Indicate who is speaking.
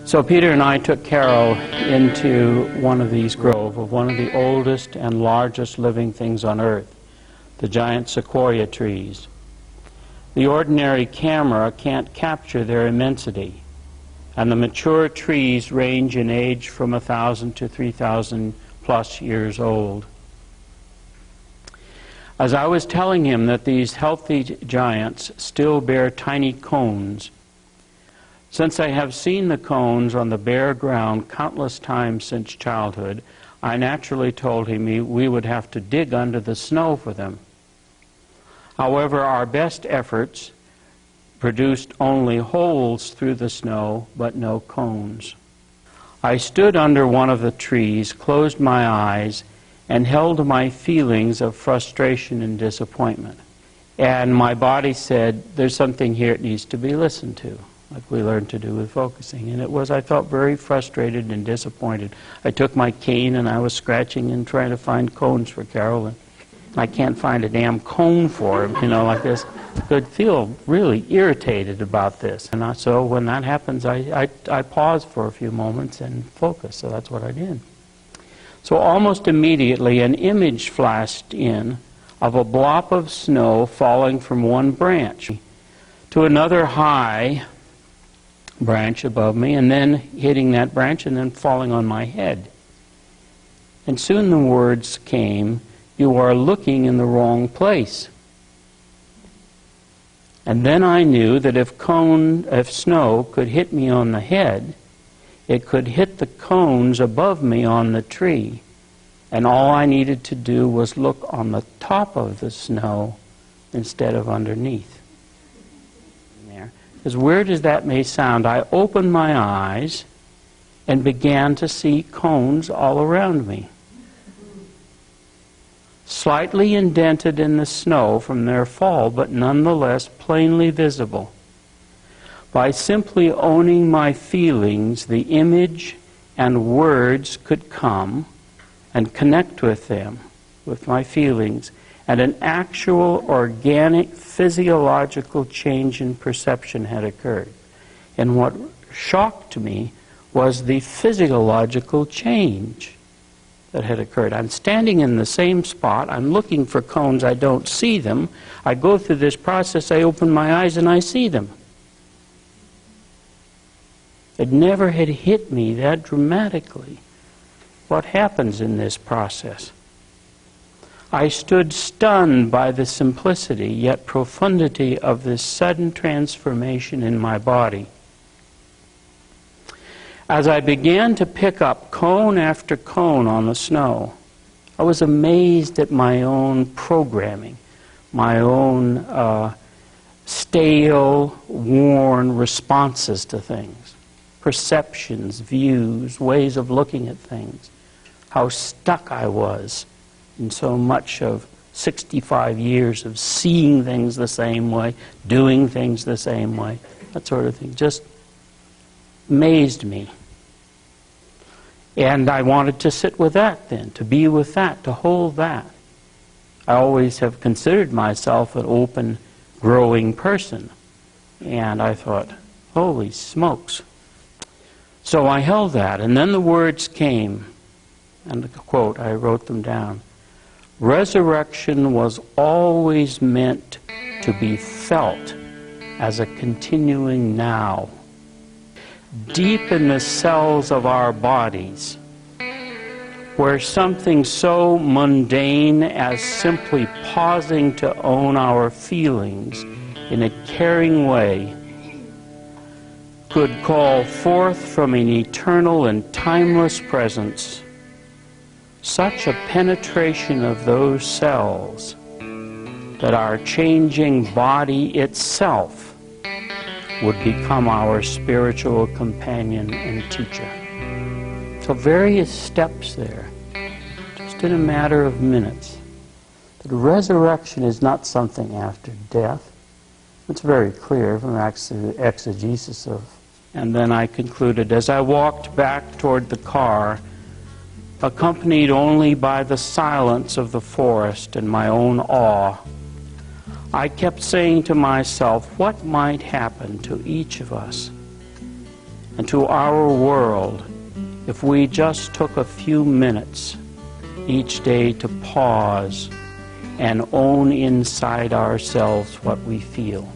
Speaker 1: So Peter and I took Carol into one of these groves of one of the oldest and largest living things on earth, the giant sequoia trees. The ordinary camera can't capture their immensity, and the mature trees range in age from 1,000 to 3,000 plus years old. As I was telling him that these healthy giants still bear tiny cones, since I have seen the cones on the bare ground countless times since childhood, I naturally told him we would have to dig under the snow for them. However, our best efforts produced only holes through the snow, but no cones. I stood under one of the trees, closed my eyes, and held my feelings of frustration and disappointment. And my body said, there's something here that needs to be listened to, like we learned to do with focusing. And it was, I felt very frustrated and disappointed. I took my cane and I was scratching and trying to find cones for Carol. And I can't find a damn cone for him, you know, like this. I could feel really irritated about this. And so when that happens, I pause for a few moments and focus. So that's what I did. So almost immediately an image flashed in of a blob of snow falling from one branch to another high branch above me, and then hitting that branch and then falling on my head. And soon the words came, "You are looking in the wrong place." And then I knew that if snow could hit me on the head, it could hit the cones above me on the tree. And all I needed to do was look on the top of the snow instead of underneath. As weird as that may sound, I opened my eyes and began to see cones all around me, slightly indented in the snow from their fall, but nonetheless plainly visible. By simply owning my feelings, the image and words could come and connect with them, with my feelings, and an actual organic physiological change in perception had occurred. And what shocked me was the physiological change that had occurred. I'm standing in the same spot, I'm looking for cones, I don't see them. I go through this process, I open my eyes and I see them. It never had hit me that dramatically. What happens in this process? I stood stunned by the simplicity yet profundity of this sudden transformation in my body. As I began to pick up cone after cone on the snow, I was amazed at my own programming, my own stale, worn responses to things, perceptions, views, ways of looking at things, how stuck I was in so much of 65 years of seeing things the same way, doing things the same way, that sort of thing. Just amazed me. And I wanted to sit with that then, to be with that, to hold that. I always have considered myself an open, growing person. And I thought, holy smokes. So I held that, and then the words came, and the quote, I wrote them down. Resurrection was always meant to be felt as a continuing now. Deep in the cells of our bodies, where something so mundane as simply pausing to own our feelings in a caring way could call forth from an eternal and timeless presence such a penetration of those cells that our changing body itself would become our spiritual companion and teacher. So various steps there, just in a matter of minutes. The resurrection is not something after death. It's very clear from exegesis of. And then I concluded, as I walked back toward the car, accompanied only by the silence of the forest and my own awe, I kept saying to myself, what might happen to each of us and to our world if we just took a few minutes each day to pause and own inside ourselves what we feel.